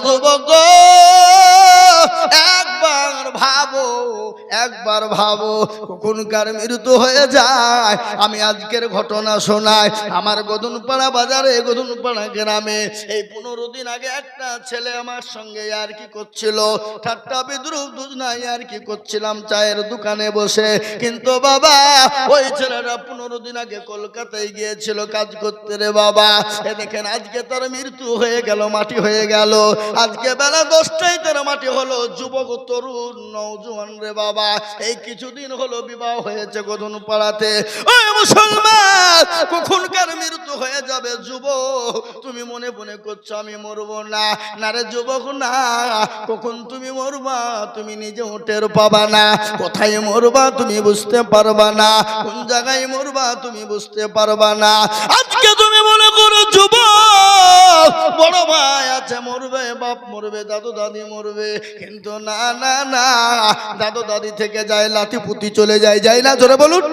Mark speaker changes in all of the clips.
Speaker 1: যুবক একবার ভাবো কখনকার মৃত্যু হয়ে যায়। আমি আজকের ঘটনা শোনাই। আমার গদনপাড়া বাজারে, গদনপাড়া গ্রামে এই 15 দিন আগে একটা ছেলে আমার সঙ্গে আর কি করছিল, ঠাট্টা বিদ্রুপ দুজনাই আর কি করছিলাম চায়ের দোকানে বসে। কিন্তু বাবা ওই ছেলেটা 15 দিন আগে কলকাতায় গিয়েছিল কাজ করতে রে বাবা। এ দেখেন আজকে তার মৃত্যু হয়ে গেল, মাটি হয়ে গেল। আজকে বেলা 10টায় তার মাটি হলো। যুবক তরুণ নওজোয়ান রে বাবা, এই কিছুদিন হলো বিবাহ হয়েছে গদনপাড়াতে। ওই মুসলমান কখনকার মৃত্যু হয়ে যাবে। যুবক তুমি মনে মনে করছো আমি মরবো না, না রে যুবক না, কখন তুমি মরবা তুমি নিজেও টের পাবা না। কোথায় মরবা তুমি বুঝতে পারবা না, কোন জায়গায় মরবা তুমি বুঝতে পারবা না। আজকে তুমি মনে করো যুবক বড় ভাই আছে মরবে, বাপ মরবে, দাদু দাদি মরবে, কিন্তু না না না, দাদু দাদি থেকে যায় লাতি পুতি চলে যায়, যায় না? জোরে বলুন।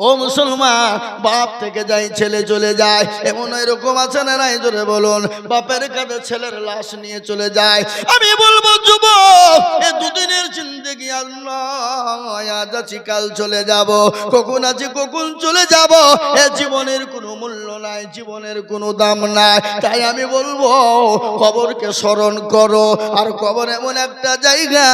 Speaker 1: ও মুসলমান, বাপ থেকে যায় ছেলে চলে যায়, এমন এরকম আছে না নাই? জোরে বলুন। বাপের কাছে ছেলের লাশ নিয়ে চলে যায়। আমি বলবো যুবক এ দুদিনের জিন্দেগি আজ আছি কাল চলে যাব, কখন আছি কখন চলে যাব। এ জীবনের কোনো মূল্য নাই, জীবনের কোনো দাম নাই। তাই আমি বলবো কবরকে স্মরণ করো। আর কবর এমন একটা জায়গা,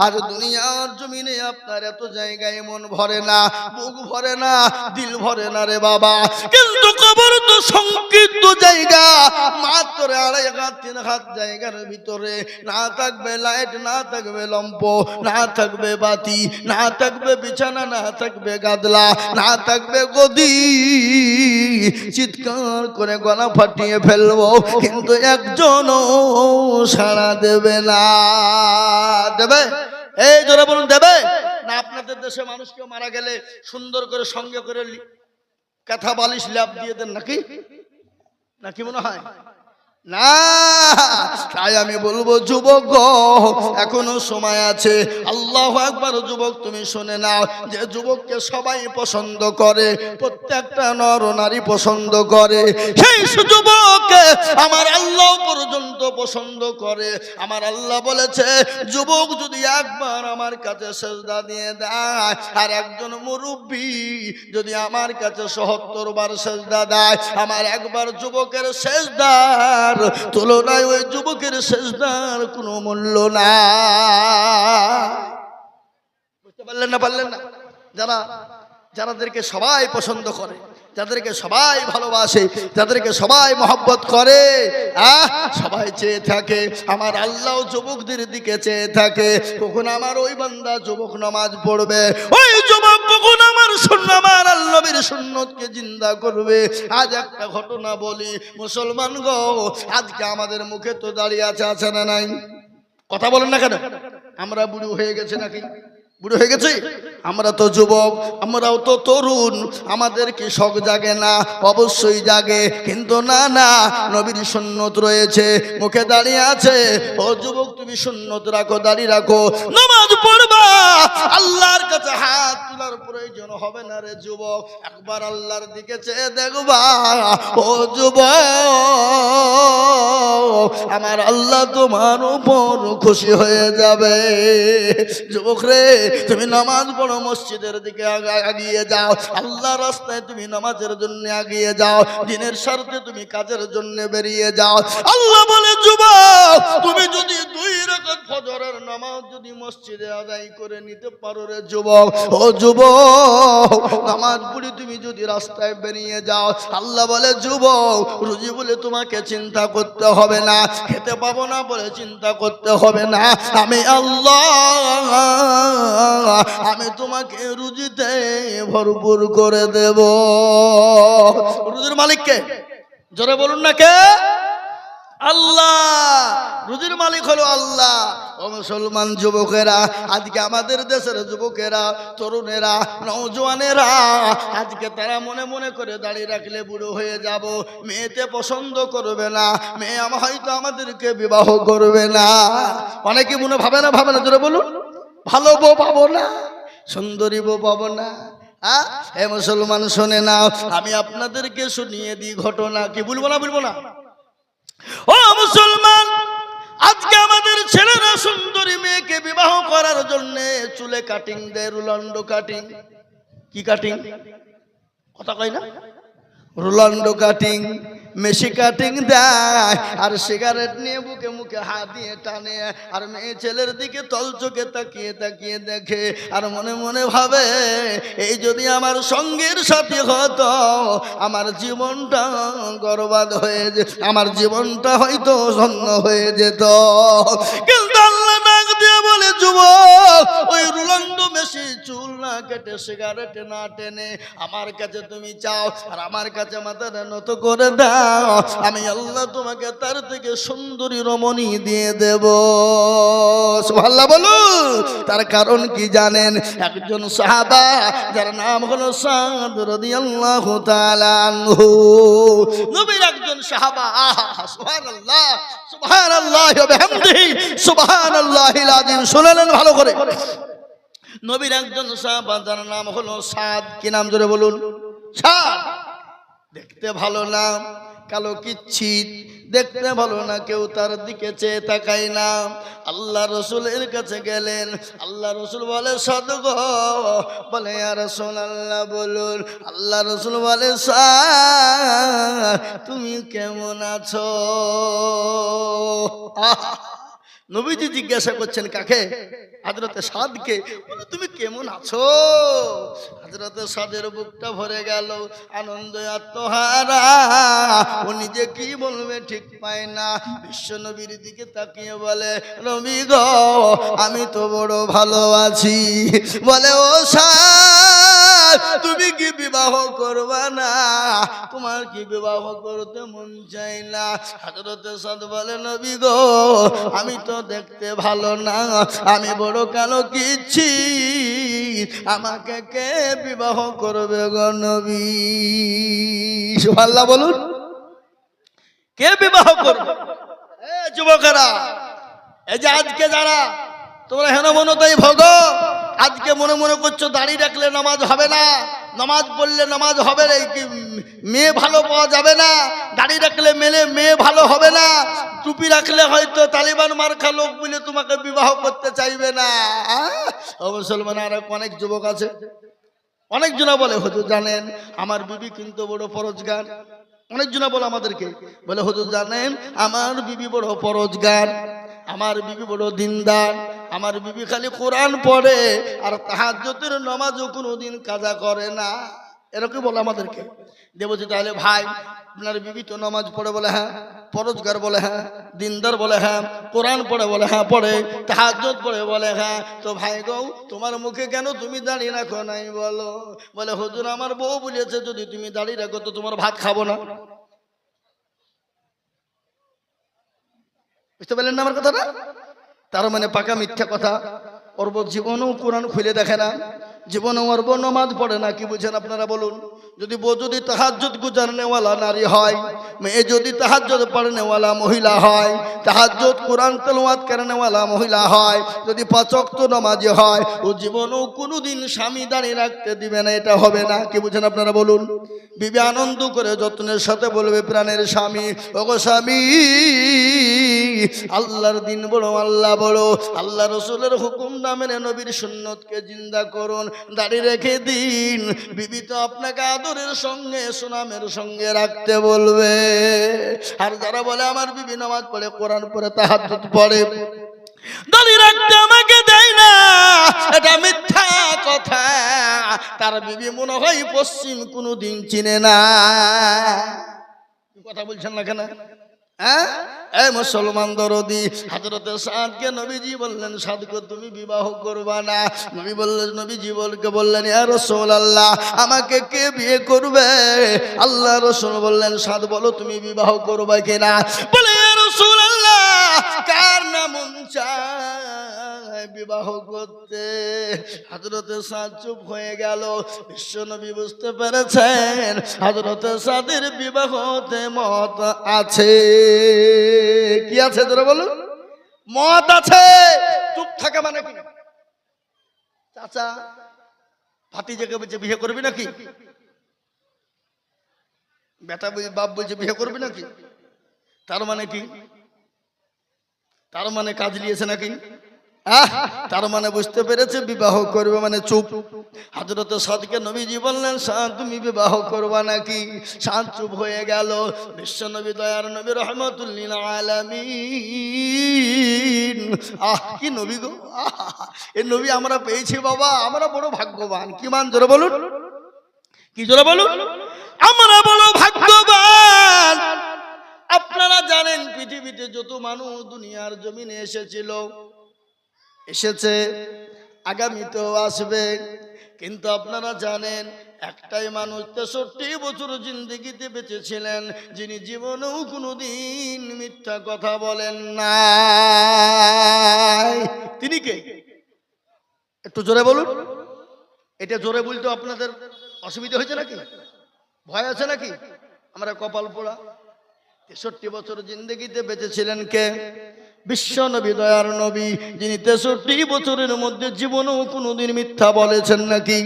Speaker 1: আর দুনিয়ার জমিনে আপনার এত জায়গায় মন ভরে না, বুক ভরে না, দিল ভরে না রে বাবা। কিন্তু কবর তো সংকীর্ণ জায়গা, মাত্র 2.5 হাত 3 হাত জায়গার ভিতরে না থাকবে লাইট, না থাকবে লম্প, না থাকবে বাতি, না থাকবে বিছানা, না থাকবে গাদলা, না থাকবে গদি। চিৎকার করে গলা ফাটিয়ে ফেলবো, কিন্তু একজনও সাড়া দেবে না। দেবে? এই জোরে বলুন, দেবে না? আপনাদের দেশে মানুষ কেউ মারা গেলে সুন্দর করে সঙ্গে করে কাঁথা বালিশ ল্যাপ দিয়ে দেন নাকি? নাকি মনে হয় না? তাই আমি বলবো যুবক এখনো সময় আছে। আল্লাহু আকবার। যুবক তুমি শুনে নাও, যে যুবককে সবাই পছন্দ করে, প্রত্যেকটা নর নারী পছন্দ করে, সেই যুবককে আমার আল্লাহ পর্যন্ত পছন্দ করে। আমার আল্লাহ বলেছে যুবক যদি একবার আমার কাছে সেজদা দিয়ে দেয়, আর একজন মুরব্বী যদি আমার কাছে ৭৭ বার সেজদা দেয়, আমার একবার যুবকের সেজদার তুলনায় ওই যুবকের সেজদার কোনো মূল্য না। বুঝতে পারলেন না? পারলেন না? যাদেরকে সবাই পছন্দ করে, যাদেরকে সবাই ভালোবাসে, যাদেরকে সবাই মহব্বত করে, সবাই চেয়ে থাকে, আমার আল্লাহ যুবকদের দিকে চেয়ে থাকে, কখন আমার ওই বান্দা যুবক নামাজ পড়বে, ওই যুবক কখন আমার আমার আল্লাহর সুন্নতকে জিন্দা করবে। আজ একটা ঘটনা বলি মুসলমান গো, আজকে আমাদের মুখে তো দাঁড়িয়ে আছে না নাই? কথা বলেন না কেন? আমরা বুড়ো হয়ে গেছে নাকি? বুড়ো হয়ে গেছে? আমরা তো যুবক, আমরাও তো তরুণ, আমাদের কি শখ জাগে না? অবশ্যই জাগে। কিন্তু না না, নবীর সুন্নত রয়েছে, মুখে দাঁড়িয়ে আছে। ও যুবক তুমি সুন্নত রাখো, দাঁড়িয়ে রাখো, নামাজ পড়বা, আল্লাহর কাছে হাত তোলার প্রয়োজন হবে না রে যুবক। একবার আল্লাহর দিকে চেয়ে দেখবা ও যুবক, আমার আল্লাহ তোমার উপর খুশি হয়ে যাবে। যুবক রে, তুমি নামাজ পড়ো, মসজিদের দিকে এগিয়ে যাও, আল্লাহর রাস্তায় তুমি নামাজের জন্য এগিয়ে যাও, দিনের স্বার্থে তুমি কাজের জন্য বেরিয়ে যাও। আল্লাহ বলে যুবক তুমি যদি 2 রাকাত ফজরের নামাজ যদি মসজিদে আদায় করে নিতে পারো রে যুবক, ও যুবক নামাজ পড়ে তুমি যদি রাস্তায় বেরিয়ে যাও, আল্লাহ বলে যুবক রুজি বলে তোমাকে চিন্তা করতে হবে না, খেতে পাবো না বলে চিন্তা করতে হবে না, আমি আল্লাহ আমি তোমাকে রুজিতে ভরপুর করে দেব। রুজির মালিককে জোরে বলুন না কে? আল্লাহ। রুজির মালিক হলো আল্লাহ। ও মুসলমান যুবকেরা, আজকে আমাদের দেশের যুবকেরা, তরুণেরা, নওজোয়ানেরা, আজকে তারা মনে মনে করে দাঁড়িয়ে রাখলে বুড়ো হয়ে যাব, মেয়েতে পছন্দ করবে না, মেয়ে হয়তো আমাদেরকে বিবাহ করবে না। অনেকে মনে ভাবে না জোরে বলুন, ভালো বউ পাবো না, সুন্দরী বউ পাবো না। হে মুসলমান শোনে না, আমি আপনাদেরকে শুনিয়ে দিই ঘটনা। কি বলবো না? ও মুসলমান চুলে কাটিং দেয়, রোলান্ডো কাটিং। কি কাটিং? কথা কয় না? রোলান্ডো কাটিং, মেশি কাটিং দেয়, আর সিগারেট নিয়ে বুকে মুখে হাত দিয়ে টানে, আর মেয়ে ছেলের দিকে তল চোখে তাকিয়ে তাকিয়ে দেখে, আর মনে মনে ভাবে এই যদি আমার সঙ্গীর সাথী হতো আমার জীবনটা বরবাদ হয়ে যেত, আমার জীবনটা হয়তো শূন্য হয়ে যেত। কিন্তু আল্লাহ ডাক দিয়ে বলে, যুবক, ওই রোলান্ডো মেশি চুল না কেটে সিগারেট না টেনে আমার কাছে তুমি চাও, আর আমার কাছে মাথাটা নত করে দাও, আমি আল্লাহ তোমাকে তার থেকে সুন্দরী রমণী দিয়ে দেব। সুবহানাল্লাহ বলুন। তার কারণ কি জানেন? একজন সাহাবা যার নাম হলো সাদ রাদিয়াল্লাহু তাআলা আনহু, নবীর একজন সাহাবা। সুবহানাল্লাহ, সুবহানাল্লাহি ওয়া বিহামদিহি, সুবহানাল্লাহিল আযীম। শুনলেন ভালো করে? নবীর একজন সাহাবা যার নাম হলো সাদ। কি নাম জোরে বলুন? সাদ। দেখতে ভালো না, কালো কিচ্ছিত, দেখতে ভালো না, কেউ তার দিকে চেয়ে তাকায় না। আল্লাহ রসুলের কাছে গেলেন, আল্লাহ রসুল বলে, সাদ গো, বলে ইয়া রাসূলুল্লাহ বলুন। আল্লাহ রসুল বলে, সাদ তুমি কেমন আছো? নবীজি জিজ্ঞাসা করছেন কাকে? হযরতে সাদকে। বলে তুমি কেমন আছো? হযরতে সাদের বুকটা ভরে গেল আনন্দে, আত্মহারা, ও নিজে কি বলবে ঠিক পায় না। বিশ্ব নবীর দিকে তাকিয়ে বলে, নবী গো, আমি তো বড় ভালো আছি। বলে, ও সাদ, তুমি কি বিবাহ করবা না? তোমার কি বিবাহ করতে মন চাই না? হযরতে সাদ বলে, নবী গো, আমি তো দেখতে ভালো না, আমি বড় কালো কিচ্ছি, আমাকে কে বিবাহ করবে গো নবী? সুবহানাল্লাহ বলুন। কে বিবাহ করবে? যুবকেরা, এই যে আজকে যারা তোমরা হেন মনতাই ভোগো, আজকে মনে মনে করছো দাড়ি রাখলে নামাজ হবে না, নামাজ পড়লে নামাজ হবে না, মেয়ে ভালো পাওয়া যাবে না, দাড়ি রাখলে মেয়ে ভালো হবে না, টুপি রাখলে হয়তো তালিবান মার্কা লোক বলে তোমাকে বিবাহ করতে চাইবে না। মুসলমান আর অনেক যুবক আছে, অনেকজনা বলে, হুজুর জানেন আমার বিবি কিন্তু বড় পরোজগার। অনেকজনা বলে আমাদেরকে, বলে হুজুর জানেন আমার বিবি বড় পরোজগার, আমার বিবি বড় দিনদার, আমার বিবি খালি কোরআন পড়ে আর তাহাজ্জুদের নামাজও কোনোদিন কাজা করে না। এরকম বলে আমাদেরকে। দেবজি তাহলে ভাই আপনার বিবি তো নামাজ পড়ে? বলে হ্যাঁ। পরোজগার? বলে হ্যাঁ। দিনদার? বলে হ্যাঁ। কোরআন পড়ে? বলে হ্যাঁ পড়ে। তাহাজ্জুদ পড়ে? বলে হ্যাঁ। তো ভাই গো, তোমার মুখে কেন তুমি দাঁড়িয়ে রাখো নাই বলো? বলে হুজুর আমার বউ বলেছে যদি তুমি দাঁড়িয়ে রাখো তো তোমার ভাত খাবো না। বুঝতে পারলেন না আমার কথাটা? তার মানে পাকা মিথ্যা কথা। ওর জীবনেও কোরআন খুলে দেখে না, জীবনে ওর নামাজ পড়ে না। কি বুঝেন আপনারা বলুন? যদি বউ যদি তাহাজ্জুদ গুজারনেওয়ালা নারী হয়, মেয়ে যদি তাহাজ্জুদ পড়নেওয়ালা মহিলা হয়, তাহাজ্জুদ কোরআন তেলাওয়াত করনেওয়ালা মহিলা হয়, যদি ৫ ওয়াক্ত নামাজি হয়, ও জীবনেও কোনোদিন স্বামী দাঁড়িয়ে রাখতে দিবে না। এটা হবে না। কি বুঝেন আপনারা বলুন? বিবি আনন্দ করে যত্নের সাথে বলবে, প্রাণের স্বামী, ওগো স্বামী, আল্লাহর দিন বড়, আল্লাহ বড়, আল্লাহ রসুলের হুকুম না মেনে নবীর সুন্নতকে জিন্দা করুন, দাঁড়িয়ে রেখে দিন। বিবি তো আপনাকে আদরের সঙ্গে সুনামের সঙ্গে রাখতে বলবে। আর যারা বলে আমার বিবি নামাজ পড়ে, কোরআন পড়ে, তাহাজ্জুদ পড়ে, দাঁড়িয়ে রাখতে আমাকে দেয় না, এটা মিথ্যা কথা। তার বিবি মনে হয় পশ্চিম কোনোদিন চিনে না। কথা বলছেন না কেন? হ্যাঁ, এই মুসলমান দরদি হযরতে সাদকে নবীজি বললেন, সাদকে তুমি বিবাহ করবা না? নবী বললেন, নবীজি বললেন, ইয়া রাসূলুল্লাহ আমাকে কে বিয়ে করবে? আল্লাহ রাসূল বললেন, সাদ বলো তুমি বিবাহ করবে কিনা? বলে, ইয়া রাসূলুল্লাহ কার না মন চায় বিবাহ করতে? হযরতে সাদ চুপ হয়ে গেল। বিশ্ব নবী বুঝতে পেরেছেন হযরতে সাদের বিবাহতে মত আছে। কি আছে তোরা বলুন? মত আছে। চুপ থাকা মানে কি? চাচা ভাতিজাকে বলছে বিয়ে করবি নাকি? বেটা বাপ বলছে বিয়ে করবি নাকি? তার মানে কি? তার মানে কাজ নিয়েছে নাকি? তার মানে বুঝতে পেরেছে বিবাহ করবে মানে চুপ। হযরত সাদকে নবীজি বললেন, সাদ তুমি বিবাহ করবা নাকি? সাদ চুপ হয়ে গেল। বিশ্ব নবী দয়ার নবী রহমাতুল লিল আলামিন, কি নবী গো, এই নবী আমরা পেয়েছি বাবা, আমরা বড় ভাগ্যবান। কি মান জোরে বলুন, কি জোরে বলুন, আমরা বড় ভাগ্যবান। আপনারা জানেন পৃথিবীতে যত মানুষ দুনিয়ার জমিনে এসেছিল, এসেছে, আগামীতেও আসবে, কিন্তু আপনারা জানেন একটাই মানুষ 63 বছর জিন্দেগিতে বেঁচে ছিলেন, যিনি জীবনেও কোনোদিন মিথ্যা কথা বলেন না। তিনি কে? একটু জোরে বলুন। এটা জোরে বলতে আপনাদের অসুবিধা হয়েছে নাকি, ভয় আছে নাকি? আমরা কপাল পোড়া। 63 বছর জিন্দেগিতে বেঁচে ছিলেন কে? বিশ্ব নবী দয়ার নবী, যিনি 63 বছরের মধ্যে জীবনেও কোনোদিন মিথ্যা বলেছেন নাকি?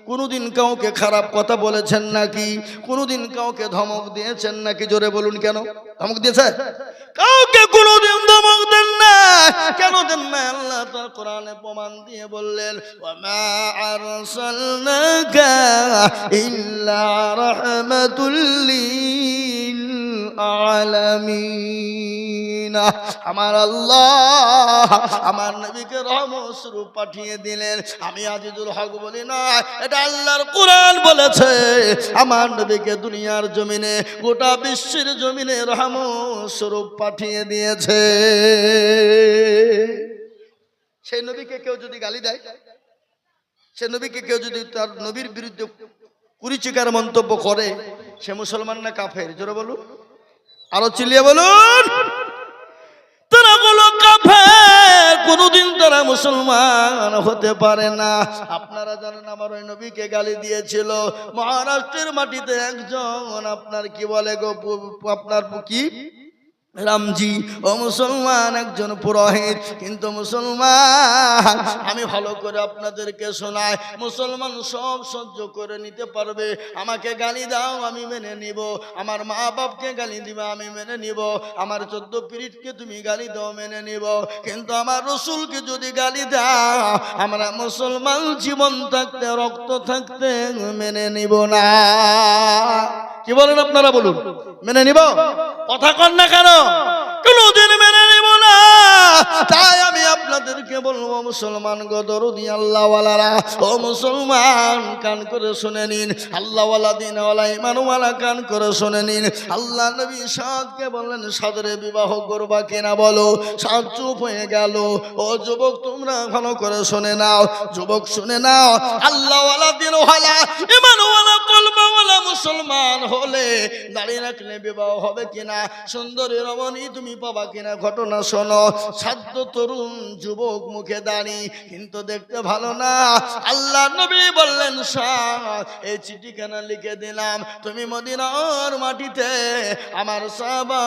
Speaker 1: কোনোদিন কাউকে খারাপ কথা বলেছেন নাকি? কোনোদিন কাউকে ধমক দিয়েছেন নাকি? জোরে বলুন। কেন ধমক দিয়েছে? কাউকে কোনোদিন ধমক দেন না। কেন দেন না? আল্লাহ তার কোরআনে প্রমাণ দিয়ে বললেন, ওয়ামা আরসালনাকা ইল্লা রাহমাতুল লিল আলামিন। আমার আল্লাহ আমার নবীকে রহমত স্বরূপ পাঠিয়ে দিলেন। আমি আজিজুল হক বলি না, এটা আল্লাহর কোরআন বলেছে। আমার নবীকে দুনিয়ার জমিনে, গোটা বিশ্বের জমিনে রহমত স্বরূপ পাঠিয়ে দিয়েছে। সেই নবীকে কেউ যদি গালি দেয়, সে নবীকে কেউ যদি তার নবীর বিরুদ্ধে কুরুচিকর মন্তব্য করে, সে মুসলমান না কাফের? জোরে বলুন, আরো চিল্লিয়ে বলুন। তারা হলো কাফের, কোনদিন তারা মুসলমান হতে পারে না। আপনারা জানেন আমার ওই নবীকে গালি দিয়েছিল মহারাষ্ট্রের মাটিতে একজন, আপনার কি বলে গো, আপনার কি রামজি, ও মুসলমান, একজন পুরোহিত। কিন্তু মুসলমান, আমি ভালো করে আপনাদেরকে শোনাই, মুসলমান সব সহ্য করে নিতে পারবে। আমাকে গালি দাও আমি মেনে নিব, আমার মা বাপকে গালি দিবে আমি মেনে নিব, আমার 14 পীরিতকে তুমি গালি দাও মেনে নিব, কিন্তু আমার রসুলকে যদি গালি দাও, আমরা মুসলমান জীবন থাকতে রক্ত থাকতে মেনে নিব না। কি বলেন আপনারা বলুন, মেনে নিব? কথা কন না কেন? কোনদিন মেনে নিব না। তাই আমি আপনাদেরকে বলবো, মুসলমান গো দরদি আল্লাহওয়ালারা, ও মুসলমান কান করে শুনে নিন, আল্লাহওয়ালা দিনওয়ালা ইমানওয়ালা কান করে শুনে নিন। আল্লাহ নবী সাদকে বললেন, সাদরে বিবাহ করবা কিনা বলো। সাদ চুপ হয়ে গেল। ও যুবক তোমরা ভালো করে শুনে নাও, যুবক শুনে নাও, আল্লাহওয়ালা দিনওয়ালা ইমানওয়ালা কলমাওয়ালা মুসলমান হলে দাঁড়িয়ে রাখলে বিবাহ হবে কিনা, সুন্দরী রমণী তুমি পাবা কিনা? ঘটনা শোনো। সাধ্য তরুণ যুবক মুখে দাঁড়ি, কিন্তু দেখতে ভালো না। আল্লাহ নবী বললেন, সাদ এই চিঠিখানা লিখে দিলাম, তুমি মদিনার মাটিতে আমার সাহাবা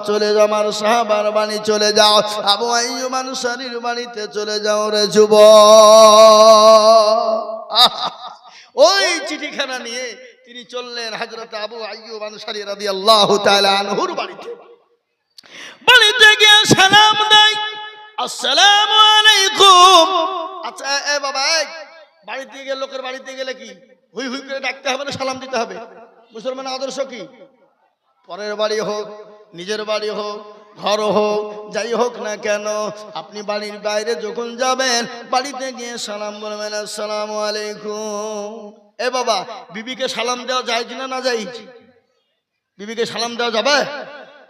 Speaker 1: চলে যাও, আমার সাহাবার বাড়ি চলে যাও, আবু আইয়ুব আনসারীর বাড়িতে চলে যাও রে যুবক। ওই চিঠিখানা নিয়ে তিনি চললেন হযরত আবু আইয়ুব আনসারী রাদিয়াল্লাহু তাআলা আনহুর বাড়িতে। বাড়িতে গিয়ে সালাম দেয়, আসসালামু আলাইকুম। আচ্ছা এ বাবা, বাড়িতে গেলে, লোকের বাড়িতে গেলে কি হুই হুই করে ডাকতে হবে না সালাম দিতে হবে? মুসলমানের আদর্শ কি? পরের বাড়ি হোক, নিজের বাড়ি হোক, ঘর হোক, যাই হোক না কেন, আপনি বাড়ির বাইরে যখন যাবেন, বাড়িতে গিয়ে সালাম বলবেন, আসসালামু আলাইকুম। এ বাবা, বিবিকে সালাম দেওয়া যায় কিনা না যায়? বিবিকে সালাম দেওয়া যাবে?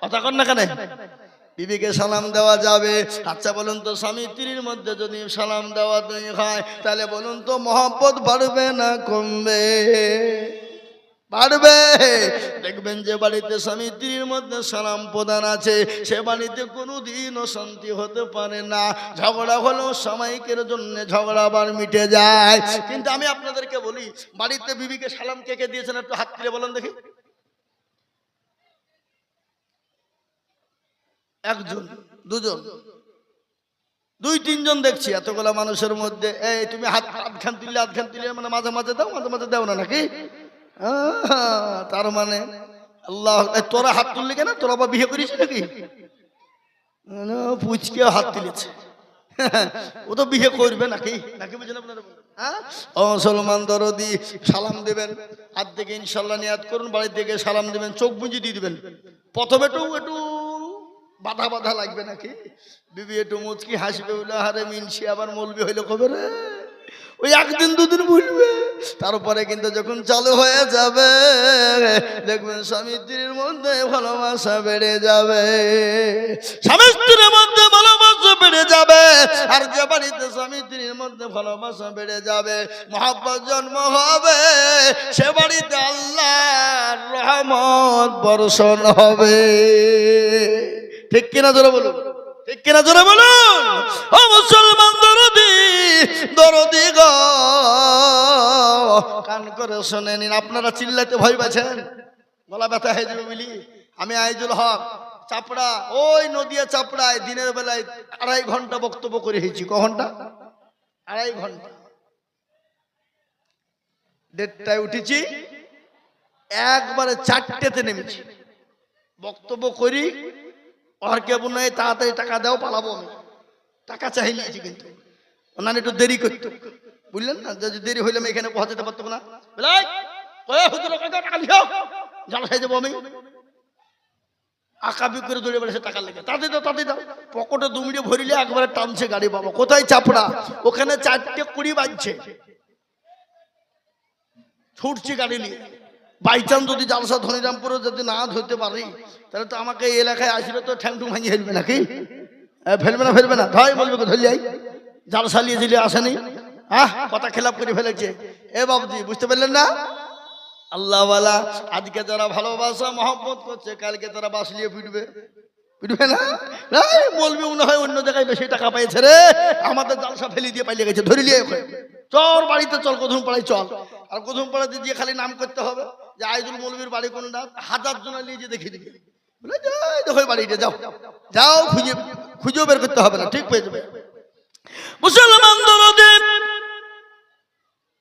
Speaker 1: কথা কন না কেন? বিবিকে সালাম দেওয়া যাবে। আচ্ছা বলুন তো, স্বামী স্ত্রীর মধ্যে যদি সালাম দেওয়া হয়, তাহলে বলুন তো মহব্বত বাড়বে না কমবে? বাড়বে। দেখবেন যে বাড়িতে স্বামী স্ত্রীর মধ্যে সালাম প্রদান আছে, সে বাড়িতে কোনোদিন অশান্তি হতে পারে না। ঝগড়া হলেও সাময়িকের জন্য ঝগড়া আবার মিটে যায়। কিন্তু আমি আপনাদেরকে বলি, বাড়িতে বিবিকে সালাম কে কে দিয়েছেন একটু হাত তুলে বলেন দেখি। একজন, দুজন, 2-3 জন দেখছি এতগুলা মানুষের মধ্যে। এই তুমি হাতখান তুললে মানে মাঝে মাঝে দাও, মাঝে মাঝে দাও না নাকি? তার মানে আল্লাহ, তোরা হাত তুললি কেন? তোরা আবার বিয়ে করিস নাকি? পুচকে হাত তুলেছে। ও তো বিয়ে করবে নাকি নাকি বুঝলেন আপনারা? হ্যাঁ, ও মুসলমান দরদি, সালাম দেবেন হাত থেকে ইনশাল্লাহ নিয়াত করুন, বাড়ি থেকে সালাম দেবেন, চোখ বুঝে দিয়ে দিবেন। প্রথমে একটু বাধা বাধা লাগবে নাকি, বিবি একটু মুচকি হাসবে, বলে হারে মিনসি আবার মলবি হইলে কবে রে, ওই একদিন দুদিন বুঝবে। তারপরে কিন্তু যখন চালু হয়ে যাবে দেখবেন স্বামী স্ত্রীর মধ্যে ভালোবাসা বেড়ে যাবে, স্বামী স্ত্রীর মধ্যে ভালোবাসা বেড়ে যাবে। আর যে বাড়িতে স্বামী স্ত্রীর মধ্যে ভালোবাসা বেড়ে যাবে, মহব্বত জন্ম হবে, সে বাড়িতে আল্লাহর রহমত বর্ষণ হবে। ঠিক কিনা জোরে বলুন, ঠিক কিনা জোরে বলুন। ও মুসলমান দরদি, দরদি গো কান করে শুনে নিন। আপনারা চিল্লাতে ভয় পাচ্ছেন, গলা ব্যথা হয়ে যাবে বলি। আমি আইজুল হক চাপড়া, ওই নদিয়া চাপড়ায় দিনের বেলায় 2.5 ঘন্টা বক্তব্য করে হয়েছি। ক ঘন্টা? 2.5 ঘন্টা। 1:30টায় উঠেছি, একবারে 4টেতে নেমেছি। বক্তব্য করি, আর কে বলে তাড়াতাড়ি টাকা দাও পালাবো। আমি টাকা চাই নিয়েছি, কিন্তু ওনার একটু দেরি করতো, বুঝলেন না? যদি দেরি হইলে আমি এখানে পৌঁছাতে পারতো না। আমি আকাবি করে দৌড়ে বেড়েছে টাকা লেগে, তাতে দাও তাতে দাও। পকেটে 2 মিনিট ভরিলে একবারে টানছে গাড়ি। বাবা কোথায় চাপড়া, ওখানে 4:20 বাজছে, ছুটছি গাড়ি নিয়ে। বাইচান্স যদি জালসা ধনিরামপুরে যদি না ধরতে পারি, তাহলে তো আমাকে এই এলাকায় আসলে তো ঠ্যাং টুং ভাঙিয়ে ফেলবে নাকি? ফেলবে না, ফেলবে না, ধয় বলবে ধরলি আই জালসা নিয়ে দিলে আসেনি। হ্যাঁ, কথা খেলাপ করে ফেলেছে। এ বাবুজি বুঝতে পারলেন না? আল্লাহওয়ালা আজকে যারা ভালোবাসা মহব্বত করছে, কালকে তারা বাসলিয়ে পিটবে, পিটবে না? বলবি মনে হয় অন্য জায়গায় বেশি টাকা পেয়েছে রে, আমাদের জালসা ফেলি দিয়ে পালিয়ে গেছে, ধরে লিয়ে চল বাড়িতে চল, গোধুম পাড়ায় চল। আর গোধুম পাড়াতে গিয়ে খালি নাম করতে হবে যে আইজুল মৌলবীর বাড়ি কোনটা, 1000 জন নিয়ে যে দেখিয়ে দিবে, বলে দেখো বাড়িতে যাও যাও, খুঁজেও বের করতে হবে না, ঠিক পেয়ে যাবে। মুসলমান দরদিন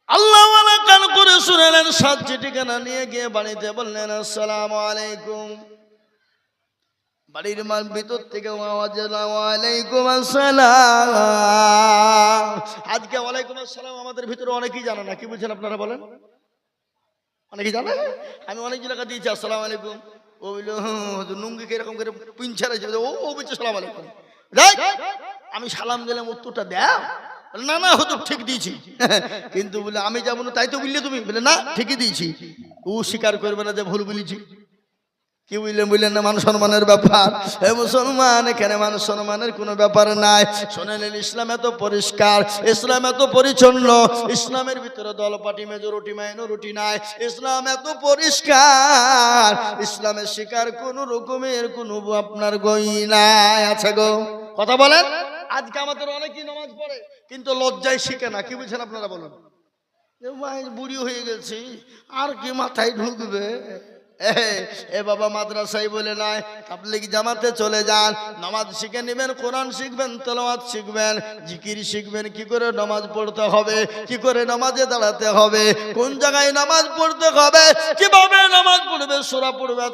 Speaker 1: আল্লাহওয়ালা কান করে শুনেলেন, 7টি ঠিকানা নিয়ে গিয়ে বাড়িতে বললেন আসসালামু আলাইকুম। বাড়ির মান ভিতর থেকে আওয়াজ এলো ওয়ালাইকুম আসসালাম। আজকে ওয়ালাইকুম আসসালাম আমাদের ভিতরে অনেকেই জানে না, কি বলছেন আপনারা বলেন? অনেকেই জানে। আমি অনেক জায়গা দিয়েছি আসসালামু আলাইকুম, ও বললো নুঙ্গিকে এরকম করে পিঞ্চার ও বলছে সালাম আলাইকুম। আমি সালাম দিলাম, উত্তরটা দেও না না হতো ঠিক দিয়েছি, কিন্তু বলে আমি যাবো না, তাই তো বললে তুমি, বলে না ঠিকই দিয়েছি। ও স্বীকার করবে না যে ভুল বলেছি, কি বুঝলেন না? মান সম্মানের ব্যাপার। হে মুসলমান, এখানে মান সম্মানের কোনো ব্যাপার নাই। শোনেন, ইসলাম এত পরিষ্কার, ইসলাম এত পরিচ্ছন্ন, ইসলামের ভিতরে দলপাটি মেজরিটি মাইনরিটি নাই। ইসলাম এত পরিষ্কার, ইসলামের শিকার কোন রকমের কোনো আপনার গই নাই। আছে গো, কথা বলেন। আজকে আমাদের অনেকেই নামাজ পড়ে কিন্তু লজ্জায় শিখে না, কি বুঝছেন আপনারা বলুন? বুড়ি হয়ে গেছি, আর কি মাথায় ঢুকবে? এ বাবা মাদ্রাসায় বলে নাই, তাবলীগ জামাতে চলে যান, নামাজ শিখে নেবেন, কোরআন শিখবেন, তেলাওয়াত শিখবেন, জিকির শিখবেন, কি করে নামাজ পড়তে হবে, কি করে নামাজে দাঁড়াতে হবে, কোন জায়গায় নামাজ পড়তে হবে, কিভাবে নামাজ পড়বে, সূরা পড়বে,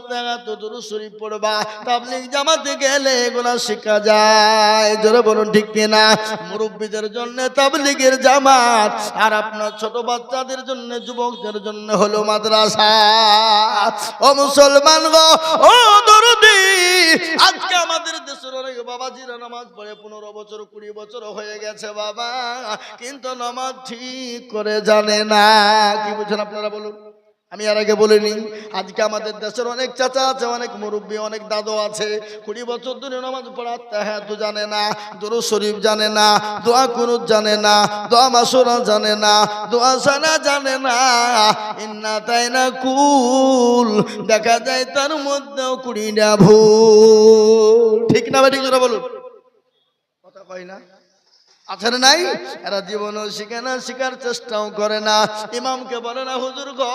Speaker 1: দুরূদ শরীফ পড়বা। তাবলীগ জামাতে গেলে এগুলা শেখা যায়। জোরে বলুন ঠিক কিনা? মুরব্বীদের জন্য তাবলীগের জামাত, আর আপনার ছোট বাচ্চাদের জন্য, যুবকদের জন্য হলো মাদ্রাসা। ও মুসলমান গো, ও দরদি, আজকে আমাদের দেশের অনেক বাবাজিরা নামাজ পড়ে 15 বছর 20 বছর হয়ে গেছে বাবা, কিন্তু নামাজ ঠিক করে জানে না। কি বলছেন আপনারা বলুন? আমি আর আগে বলিনি, আজকে আমাদের দেশের অনেক চাচা আছে, অনেক মুরব্বী, অনেক দাদু আছে, 20 বছর ধরে নামাজ পড়া তাহাজ্জুদ জানে না, দুরূদ শরীফ জানে না, দোয়া কুনুত জানে না, দোয়া মাসুরা জানে না, দোয়া সানা জানে না, ইন্না তাইনা কুল দেখা যায় তার মধ্যেও 20টা ভুল। ঠিক না ঠিক না বলুন? কথা কয় না? আছে না নাই? এরা জীবনও শিখে না, শিখার চেষ্টাও করে না। ইমামকে বলে না, হুজুর গো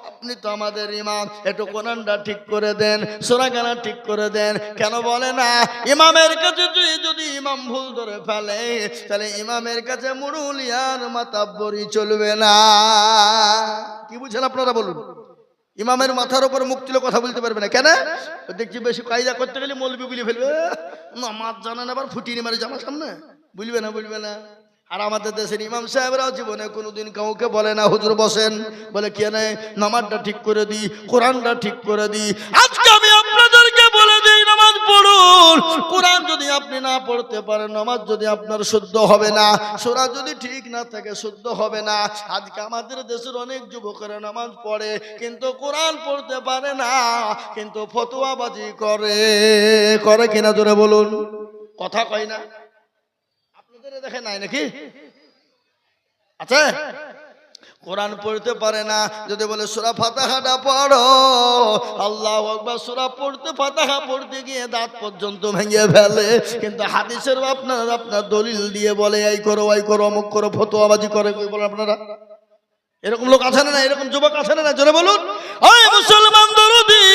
Speaker 1: আপনি তো আমাদের ইমাম, একটু কোরআনটা ঠিক করে দেন, সূরা গানা ঠিক করে দেন। কেন বলে না? ইমামের কাছে যদি ইমাম ভুল ধরে ফেলে, তাহলে ইমামের কাছে মুরুলিয়ার মাতাব্বরি চলবে না। কি বুঝছেন আপনারা বলুন? ইমামের মাথার উপর মুখ তুলে কথা বলতে পারবে না। কেন? দেখছি বেশি কায়দা করতে গেলে মৌলবি বলে ফেলবে, নামাজ জানে না, আবার ফুটিয়ে মারে জামার সামনে, বুঝবে না, বুঝবে না। আর আমাদের দেশের ইমাম সাহেবরাও জীবনে কোনোদিন কাউকে বলে না হুজুর বসেন, বলে কেন নামাজটা ঠিক করে দিই, কোরআনটা ঠিক করে দিই। আজকে আমি আপনাদেরকে বলে দিই নামাজ পড়ুন। কোরআন যদি আপনি না পড়তে পারেন, নামাজ যদি আপনার শুদ্ধ হবে না, সূরা যদি ঠিক না থাকে শুদ্ধ হবে না। আজকে আমাদের দেশের অনেক যুবকেরা নামাজ পড়ে কিন্তু কোরআন পড়তে পারে না, কিন্তু ফতোয়াবাজি করে। করে কিনা জোরে বলুন, কথা কয় না? দেখে নাই নাকি? আচ্ছা, কোরআন পড়তে পারে না, যদি বলে সূরা ফাতিহাটা পড়ো, আল্লাহু আকবার, সূরা পড়তে ফাতিহা পড়তে গিয়ে দাঁত পর্যন্ত ভেঙে ফেলে। কিন্তু হাদিসের আপনার দলিল দিয়ে বলে এই করো ওই করো অমুক করো, ফতোয়াবাজি করে। কই বলেন আপনারা? এরকম লোক আছে না? এরকম যুবক আছে না? জোরে বলুন। ওই মুসলমান দরদি,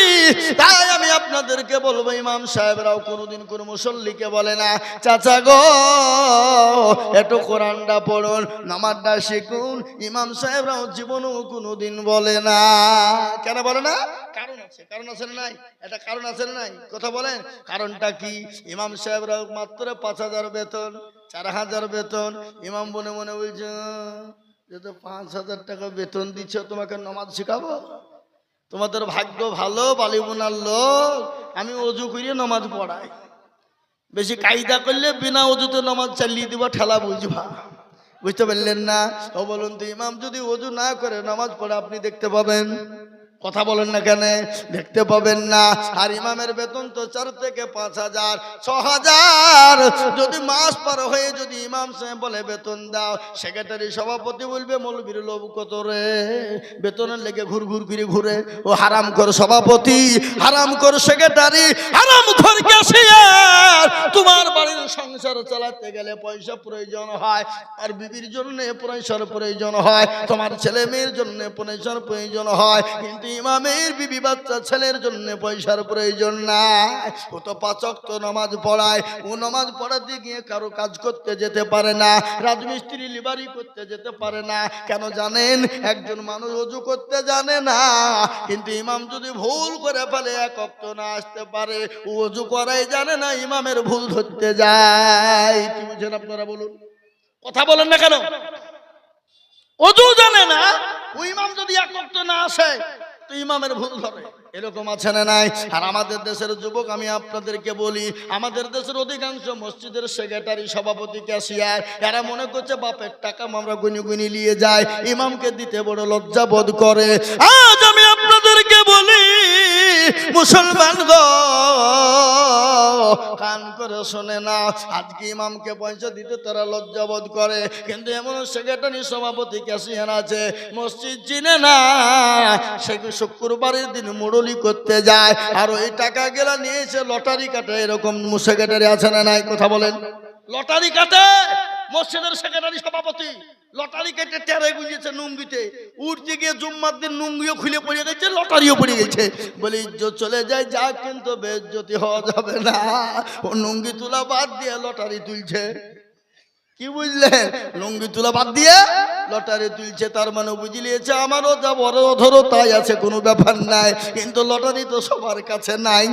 Speaker 1: তাই আমি আপনাদেরকে বলবো ইমাম সাহেবরাও কোনোদিন কোন মুসল্লিকে বলে না চাচা গো একটু কোরআনটা পড়ুন, নামাজটা শিখুন। ইমাম সাহেবরাও জীবনেও কোনোদিন বলে না। কেন বলে না? কারণ আছে। কারণ আছে না নাই? এটা কারণ আছে না নাই? কথা বলেন, কারণটা কি? ইমাম সাহেবরাও মাত্র 5,000 বেতন, 4,000 বেতন। ইমাম মনে মনে বলছে যে তো 5,000 টাকা বেতন দিচ্ছ, তোমাকে নামাজ শেখাবো? তোমাদের ভাগ্য ভালো, বালিবোনার লোক, আমি অজু করিয়ে নামাজ পড়াই। বেশি কায়দা করলে বিনা অজুতে নামাজ চালিয়ে দিব, ঠেলা বুঝবা। বুঝতে পারলেন না? ও বলুন তো, ইমাম যদি অজু না করে নামাজ পড়ে আপনি দেখতে পাবেন? কথা বলেন না কেন? দেখতে পাবেন না। আর ইমামের বেতন তো 4 থেকে 5,000, 6,000। যদি মাস পার হয়ে যদি ইমাম সাহেব বলে বেতন দাও, সেক্রেটারি সভাপতি বলবে মৌলবীর লোভ কত রে, বেতনের লেগে ঘুর ঘুর ফিরে ঘুরে। ও হারাম কর সভাপতি, হারাম কর সেক্রেটারি, হারাম কর ক্যাশিয়ার। তোমার বাড়ির সংসার চালাতে গেলে পয়সা প্রয়োজন হয়, আর বিবির জন্য পয়সার প্রয়োজন হয়, তোমার ছেলে মেয়ের জন্য পয়সার প্রয়োজন হয়, কিন্তু ইমামের বিবি বাচ্চা ছেলের জন্য পয়সার প্রয়োজন নাই। ও তো 5 ওয়াক্ত নামাজ পড়ায়, ও নামাজ পড়াতে গিয়ে কারো কাজ করতে যেতে পারে না, রাজমিস্ত্রি লিবারি করতে যেতে পারে না। কেন জানেন? একজন মানুষ ওযু করতে জানে না, কিন্তু ইমাম যদি ভুল করে ফেলে 1 ওয়াক্ত না আসতে পারে, ও ওযু করাই জানে না, ইমামের ভুল ধরতে যায়। কি বুঝেন আপনারা বলুন? কথা বলেন না কেন? ওযু জানে না, ও ইমাম যদি 1 ওয়াক্ত না আসে তো ইমামের ভুল ধরে। এরকম আছে না নাই? আর আমাদের দেশের যুবক আমি আপনাদেরকে বলি, আমাদের দেশের অধিকাংশ মসজিদের সেক্রেটারি সভাপতি ক্যাশিয়ার, এরা মনে করছে বাপের টাকা আমরা গুনি গুনি নিয়ে যায়, ইমামকে দিতে বড় লজ্জা বোধ করে। আজ আমি আপনাদেরকে বলি মুসলমান গো, কান করে শোনে না, আজকে ইমামকে পয়সা দিতে তারা লজ্জা বোধ করে, কিন্তু এমন সেক্রেটারি সভাপতি ক্যাশিয়ার আছে মসজিদ চিনে না, সে শুক্রবারের দিন মুরলি করতে যায়, আর ওই টাকা গেলা নিয়েছে লটারি কাটে। এরকম সেক্রেটারি আছে না নাই? কথা বলেন। লটারি কাটে মসজিদের সেক্রেটারি সভাপতি, লটারি কেটে টেরে গুঁজেছে নুঙ্গিতে, উঠতে গিয়ে জুম্মার দিন নুঙ্গিও খুলে পড়ে গেছে, লটারিও পড়ে গেছে। বলে ইজ্জত চলে যায় যা, কিন্তু বেইজ্জতি হওয়া যাবে না। ও নুঙ্গি তোলা বাদ দিয়ে লটারি তুলছে। কি বুঝলেন? লুঙ্গি তোলা বাদ দিয়ে লটারি তুলছে, তার মানে বুঝলিয়েছে আমারও যা বড় ধরো তাই আছে, কোনো ব্যাপার নাই, কিন্তু লটারি তো সবার কাছে নাই।